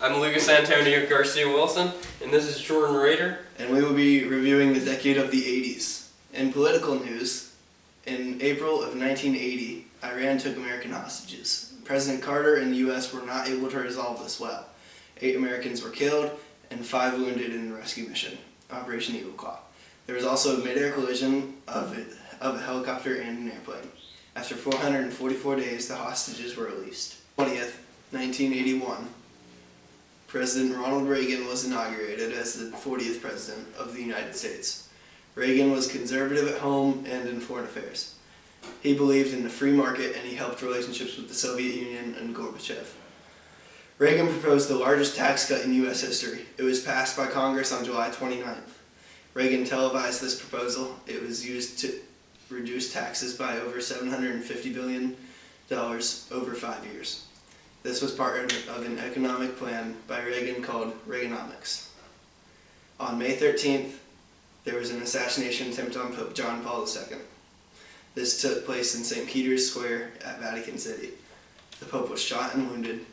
I'm Lucas Antonio Garcia Wilson, and this is Jordan Rader. And we will be reviewing the decade of the 80s. In political news, in April of 1980, Iran took American hostages. President Carter and the U.S. were not able to resolve this well. 8 Americans were killed and 5 wounded in the rescue mission, Operation Eagle Claw. There was also a mid-air collision of a helicopter and an airplane. After 444 days, the hostages were released. 20th, 1981. President Ronald Reagan was inaugurated as the 40th President of the United States. Reagan was conservative at home and in foreign affairs. He believed in the free market and he helped relationships with the Soviet Union and Gorbachev. Reagan proposed the largest tax cut in U.S. history. It was passed by Congress on July 29th. Reagan televised this proposal. It was used to reduce taxes by over $750 billion over 5 years. This was part of an economic plan by Reagan called Reaganomics. On May 13th, there was an assassination attempt on Pope John Paul II. This took place in St. Peter's Square at Vatican City. The Pope was shot and wounded.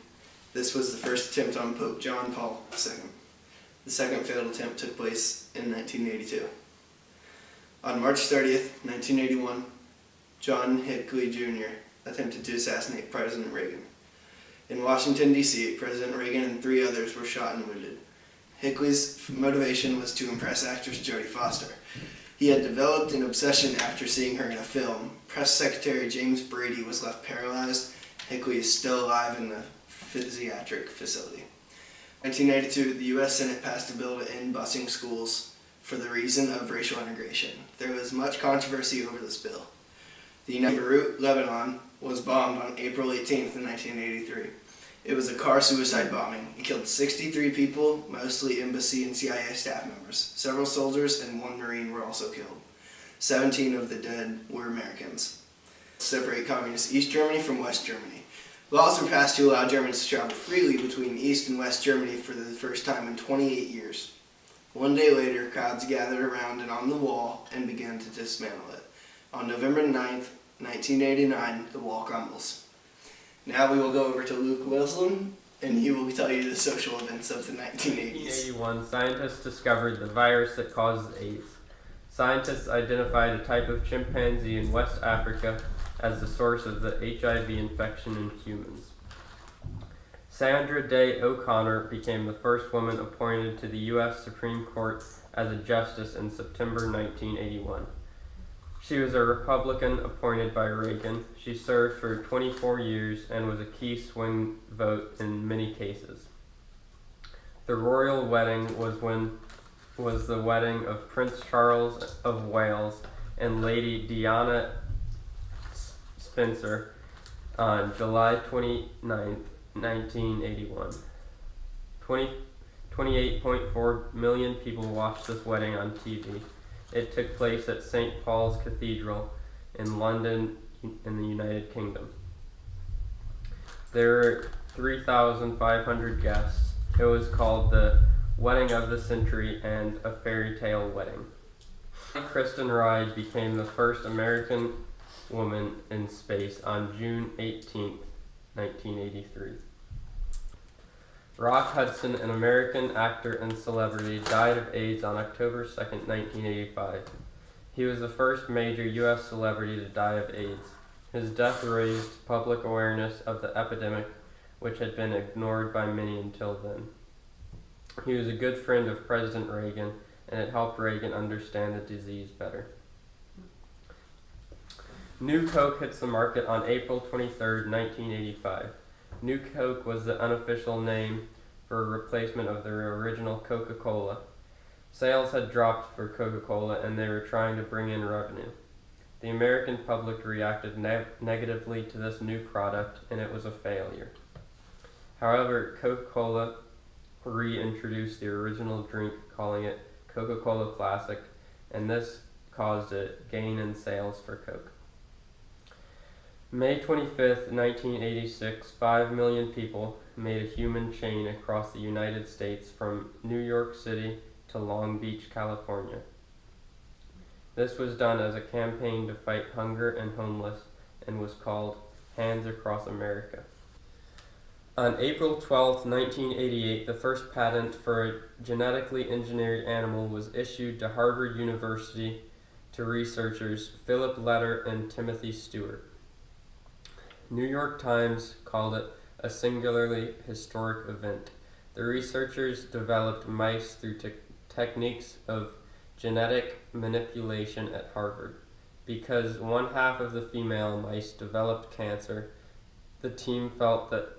This was the first attempt on Pope John Paul II. The second failed attempt took place in 1982. On March 30th, 1981, John Hinckley Jr. attempted to assassinate President Reagan. In Washington, D.C., President Reagan and 3 others were shot and wounded. Hinckley's motivation was to impress actress Jodie Foster. He had developed an obsession after seeing her in a film. Press Secretary James Brady was left paralyzed. Hinckley is still alive in the physiatric facility. In 1992, the U.S. Senate passed a bill to end busing schools for the reason of racial integration. There was much controversy over this bill. The Beirut, Lebanon, was bombed on April 18th, 1983. It was a car suicide bombing. It killed 63 people, mostly embassy and CIA staff members. Several soldiers and 1 Marine were also killed. 17 of the dead were Americans. Separate Communist East Germany from West Germany. Laws were passed to allow Germans to travel freely between East and West Germany for the first time in 28 years. 1 day later, crowds gathered around and on the wall and began to dismantle it. On November 9th, 1989, the wall crumbles. Now we will go over to Luke Wilson, and he will tell you the social events of the 1980s. 1981, scientists discovered the virus that causes AIDS. Scientists identified a type of chimpanzee in West Africa as the source of the HIV infection in humans. Sandra Day O'Connor became the first woman appointed to the U.S. Supreme Court as a justice in September 1981. She was a Republican appointed by Reagan. She served for 24 years and was a key swing vote in many cases. The royal wedding was the wedding of Prince Charles of Wales and Lady Diana Spencer on July 29, 1981. 28.4 million people watched this wedding on TV. It took place at St. Paul's Cathedral in London in the United Kingdom. There were 3,500 guests. It was called the Wedding of the Century and a Fairy Tale Wedding. Kristen Ride became the first American woman in space on June 18, 1983. Rock Hudson, an American actor and celebrity, died of AIDS on October 2, 1985. He was the first major U.S. celebrity to die of AIDS. His death raised public awareness of the epidemic, which had been ignored by many until then. He was a good friend of President Reagan, and it helped Reagan understand the disease better. New Coke hits the market on April 23, 1985. New Coke was the unofficial name for a replacement of their original Coca-Cola. Sales had dropped for Coca-Cola and they were trying to bring in revenue. The American public reacted negatively to this new product and it was a failure. However, Coca-Cola reintroduced the original drink, calling it Coca-Cola Classic, and this caused a gain in sales for Coke. May 25th, 1986, 5 million people made a human chain across the United States from New York City to Long Beach, California. This was done as a campaign to fight hunger and homeless and was called Hands Across America. On April 12, 1988, the first patent for a genetically engineered animal was issued to Harvard University to researchers Philip Letter and Timothy Stewart. New York Times called it a singularly historic event. The researchers developed mice through techniques of genetic manipulation at Harvard. Because one half of the female mice developed cancer, the team felt that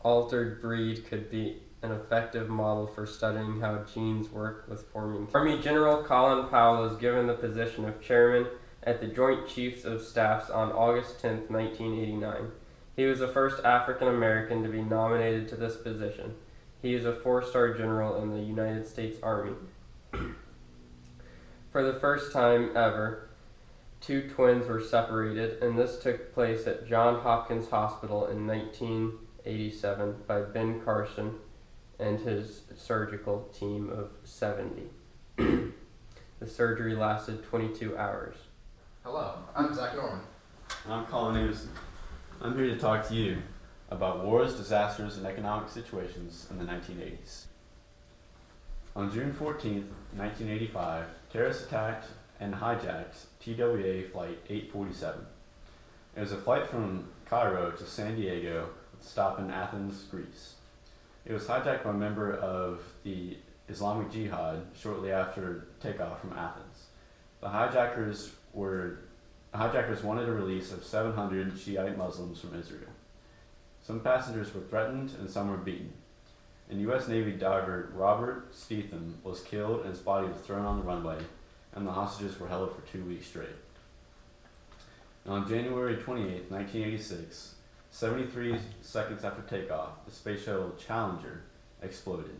altered breed could be an effective model for studying how genes work with forming. Army General Colin Powell was given the position of chairman at the Joint Chiefs of Staffs on August 10, 1989. He was the first African American to be nominated to this position. He is a 4-star general in the United States Army. For the first time ever, 2 twins were separated, and this took place at Johns Hopkins Hospital in 1987 by Ben Carson and his surgical team of 70. The surgery lasted 22 hours. Hello, I'm Zach Norman. I'm Colin Anderson. I'm here to talk to you about wars, disasters, and economic situations in the 1980s. On June 14, 1985, terrorists attacked and hijacked TWA Flight 847. It was a flight from Cairo to San Diego with a stop in Athens, Greece. It was hijacked by a member of the Islamic Jihad shortly after takeoff from Athens. The hijackers wanted a release of 700 Shiite Muslims from Israel. Some passengers were threatened and some were beaten. And U.S. Navy diver Robert Stetham was killed and his body was thrown on the runway, and the hostages were held for 2 weeks straight. And on January 28, 1986, 73 seconds after takeoff, the space shuttle Challenger exploded.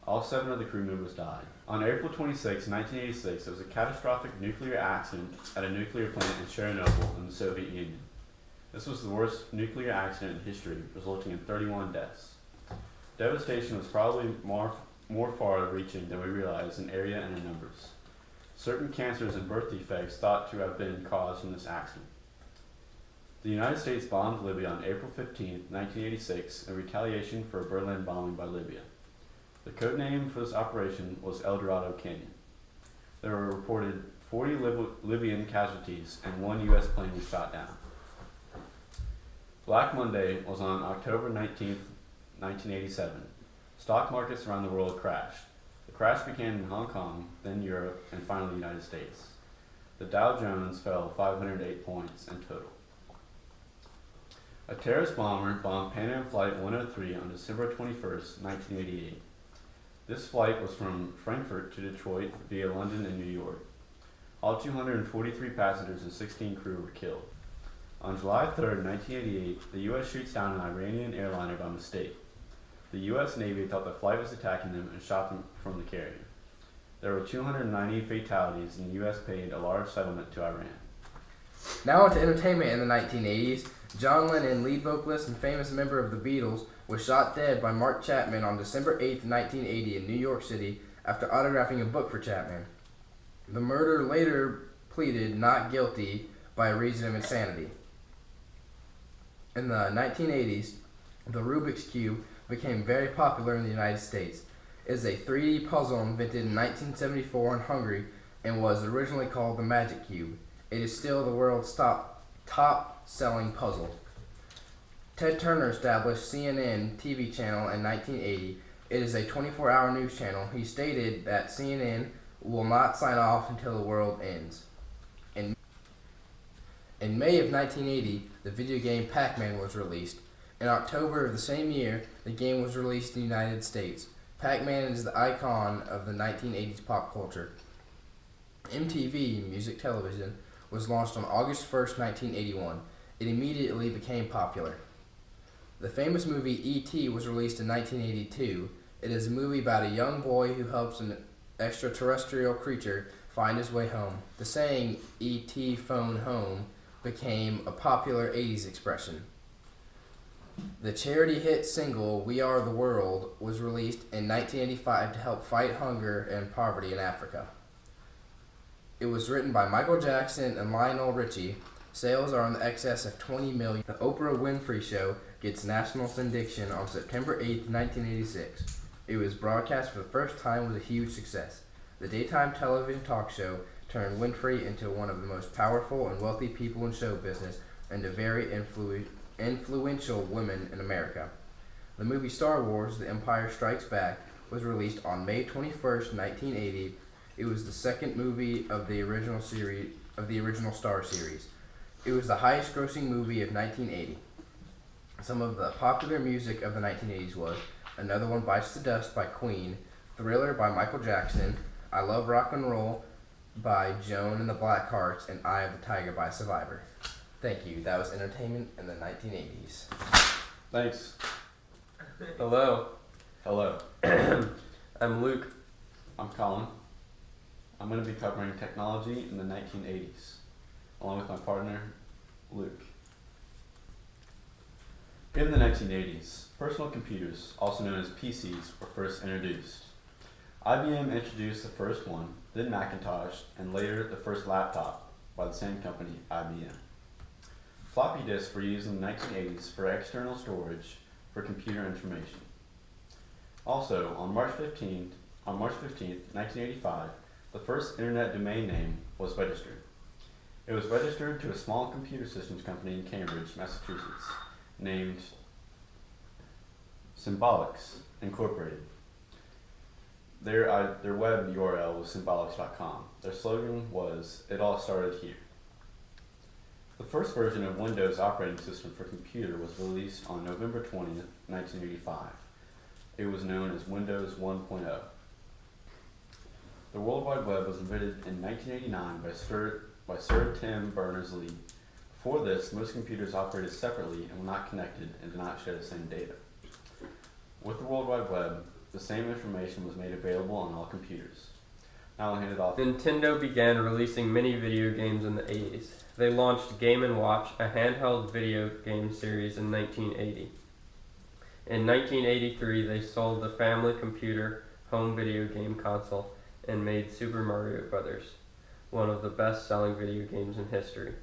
All 7 of the crew members died. On April 26, 1986, there was a catastrophic nuclear accident at a nuclear plant in Chernobyl in the Soviet Union. This was the worst nuclear accident in history, resulting in 31 deaths. Devastation was probably more far-reaching than we realize in area and in numbers. Certain cancers and birth defects thought to have been caused from this accident. The United States bombed Libya on April 15, 1986, in retaliation for a Berlin bombing by Libya. The code name for this operation was El Dorado Canyon. There were reported 40 Libyan casualties and 1 U.S. plane was shot down. Black Monday was on October 19, 1987. Stock markets around the world crashed. The crash began in Hong Kong, then Europe, and finally the United States. The Dow Jones fell 508 points in total. A terrorist bomber bombed Pan Am Flight 103 on December 21, 1988. This flight was from Frankfurt to Detroit via London and New York. All 243 passengers and 16 crew were killed. On July 3, 1988, the U.S. shoots down an Iranian airliner by mistake. The U.S. Navy thought the flight was attacking them and shot them from the carrier. There were 290 fatalities, and the U.S. paid a large settlement to Iran. Now on to entertainment in the 1980s. John Lennon, lead vocalist and famous member of the Beatles, was shot dead by Mark Chapman on December 8, 1980 in New York City after autographing a book for Chapman. The murderer later pleaded not guilty by reason of insanity. In the 1980s, the Rubik's Cube became very popular in the United States. It is a 3D puzzle invented in 1974 in Hungary and was originally called the Magic Cube. It is still the world's top-selling puzzle. Ted Turner established CNN TV channel in 1980. It is a 24-hour news channel. He stated that CNN will not sign off until the world ends. In May of 1980, the video game Pac-Man was released. In October of the same year, the game was released in the United States. Pac-Man is the icon of the 1980s pop culture. MTV, Music Television, was launched on August 1st, 1981. It immediately became popular. The famous movie E.T. was released in 1982. It is a movie about a young boy who helps an extraterrestrial creature find his way home. The saying, E.T. phone home, became a popular 80s expression. The charity hit single, We Are the World, was released in 1985 to help fight hunger and poverty in Africa. It was written by Michael Jackson and Lionel Richie. Sales are in the excess of 20 million. The Oprah Winfrey Show gets national syndication on September 8, 1986. It was broadcast for the first time and was a huge success. The daytime television talk show turned Winfrey into one of the most powerful and wealthy people in show business and a very influential woman in America. The movie Star Wars: The Empire Strikes Back was released on May 21st, 1980. It was the second movie of the original Star series. It was the highest-grossing movie of 1980. Some of the popular music of the 1980s was Another One Bites the Dust by Queen, Thriller by Michael Jackson, I Love Rock and Roll by Joan and the Blackhearts, and Eye of the Tiger by Survivor. Thank you. That was entertainment in the 1980s. Thanks. Hello, Hello. I'm Luke. I'm Colin. I'm going to be covering technology in the 1980s, along with my partner, Luke. In the 1980s, personal computers, also known as PCs, were first introduced. IBM introduced the first one, then Macintosh, and later the first laptop by the same company, IBM. Floppy disks were used in the 1980s for external storage for computer information. Also, on March 15th, 1985, the first internet domain name was registered. It was registered to a small computer systems company in Cambridge, Massachusetts, named Symbolics Incorporated. Their web URL was symbolics.com. Their slogan was, "It all started here." The first version of Windows operating system for computer was released on November 20th, 1985. It was known as Windows 1.0. The World Wide Web was invented in 1989 by Sir Tim Berners-Lee. Before this, most computers operated separately and were not connected and did not share the same data. With the World Wide Web, the same information was made available on all computers. Now I'll hand it off. Nintendo began releasing many video games in the 80s. They launched Game & Watch, a handheld video game series, in 1980. In 1983, they sold the Family Computer home video game console and made Super Mario Bros., one of the best-selling video games in history.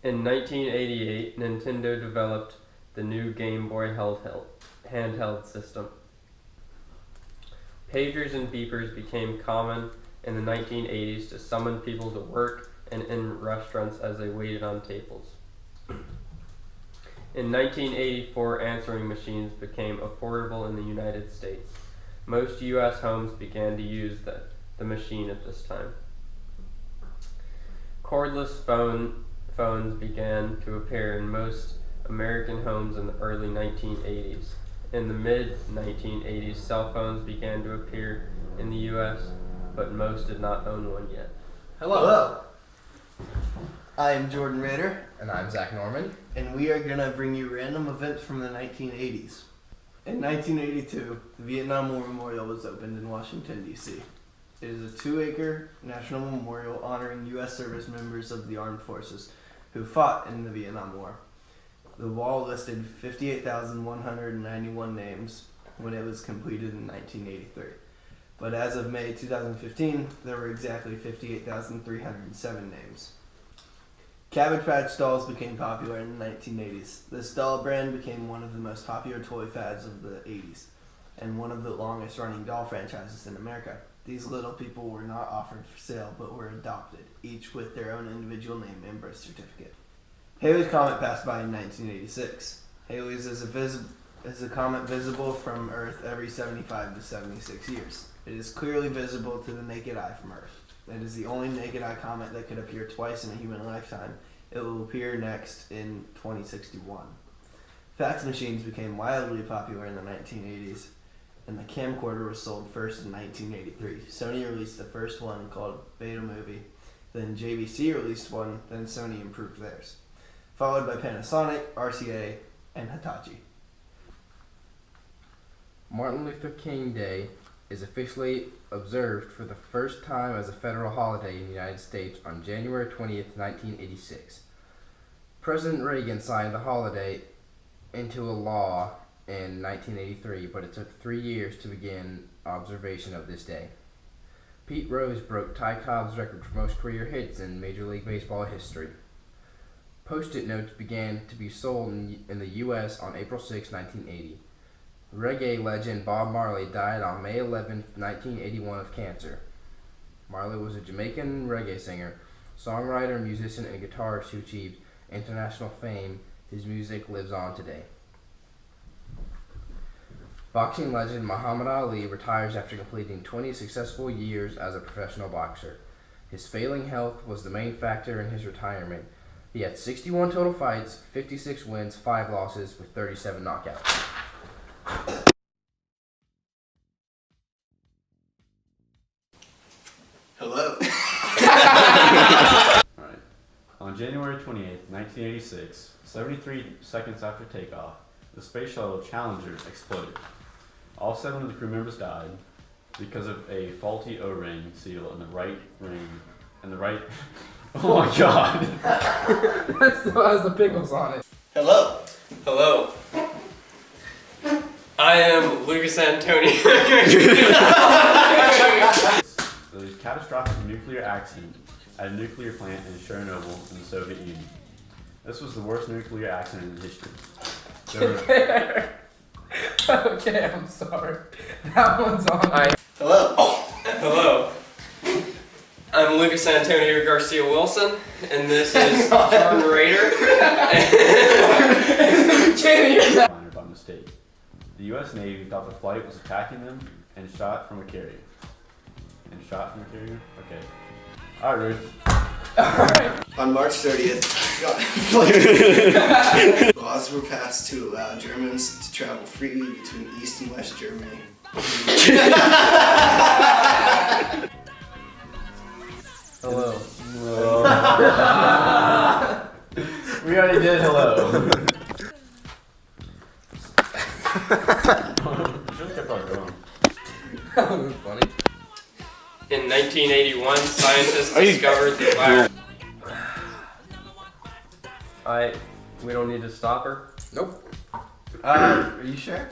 In 1988, Nintendo developed the new Game Boy handheld system. Pagers and beepers became common in the 1980s to summon people to work and in restaurants as they waited on tables. In 1984, answering machines became affordable in the United States. Most U.S. homes began to use the machine at this time. Cordless phones began to appear in most American homes in the early 1980s. In the mid-1980s, cell phones began to appear in the U.S., but most did not own one yet. Hello. I am Jordan Rader, And I'm Zach Norman. and we are going to bring you random events from the 1980s. In 1982, the Vietnam War Memorial was opened in Washington, D.C. It is a 2-acre national memorial honoring U.S. service members of the armed forces who fought in the Vietnam War. The wall listed 58,191 names when it was completed in 1983. But as of May 2015, there were exactly 58,307 names. Cabbage Patch dolls became popular in the 1980s. This doll brand became one of the most popular toy fads of the 80s and one of the longest running doll franchises in America. These little people were not offered for sale but were adopted, each with their own individual name and birth certificate. Halley's Comet passed by in 1986. Halley's is a comet visible from Earth every 75 to 76 years. It is clearly visible to the naked eye from Earth. It is the only naked eye comet that could appear twice in a human lifetime. It will appear next in 2061. Fax machines became wildly popular in the 1980s, and the camcorder was sold first in 1983. Sony released the first one called Beta Movie, then JVC released one, then Sony improved theirs, followed by Panasonic, RCA, and Hitachi. Martin Luther King Day is officially observed for the first time as a federal holiday in the United States on January 20th, 1986. President Reagan signed the holiday into a law in 1983, but it took 3 years to begin observation of this day. Pete Rose broke Ty Cobb's record for most career hits in Major League Baseball history. Post-it notes began to be sold in the U.S. on April 6, 1980. Reggae legend Bob Marley died on May 11, 1981 of cancer. Marley was a Jamaican reggae singer, songwriter, musician, and guitarist who achieved international fame. His music lives on today. Boxing legend Muhammad Ali retires after completing 20 successful years as a professional boxer. His failing health was the main factor in his retirement. He had 61 total fights, 56 wins, 5 losses, with 37 knockouts. Hello. Alright. On January 28th, 1986, 73 seconds after takeoff, the space shuttle Challenger exploded. All 7 of the crew members died because of a faulty O-ring seal in the right ring. Oh my god! That still has the pickles on it. Hello. Hello. I am Lucas Antonio. There was a catastrophic nuclear accident at a nuclear plant in Chernobyl in the Soviet Union. This was the worst nuclear accident in history. There were Okay, I'm sorry. That one's on. Hello. Hello. I'm Lucas Antonio Garcia Wilson, and this is Jordan Rader. by mistake. The U.S. Navy thought the flight was attacking them and shot from a carrier. Okay. Alright, Ruth. On March 30th, laws were passed to allow Germans to travel freely between East and West Germany. Hello. We already did hello. Just kept on going. That was funny. In 1981, scientists discovered the virus. We don't need to stop her. Nope. Are you sure?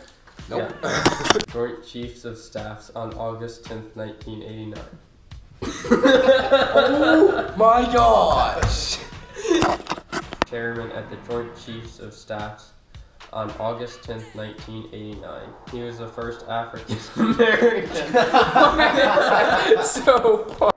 Nope. Yeah. Joint Chiefs of Staffs on August 10th, 1989. Oh my gosh! Chairman at the Joint Chiefs of Staffs on August 10th, 1989. He was the first African American. So far.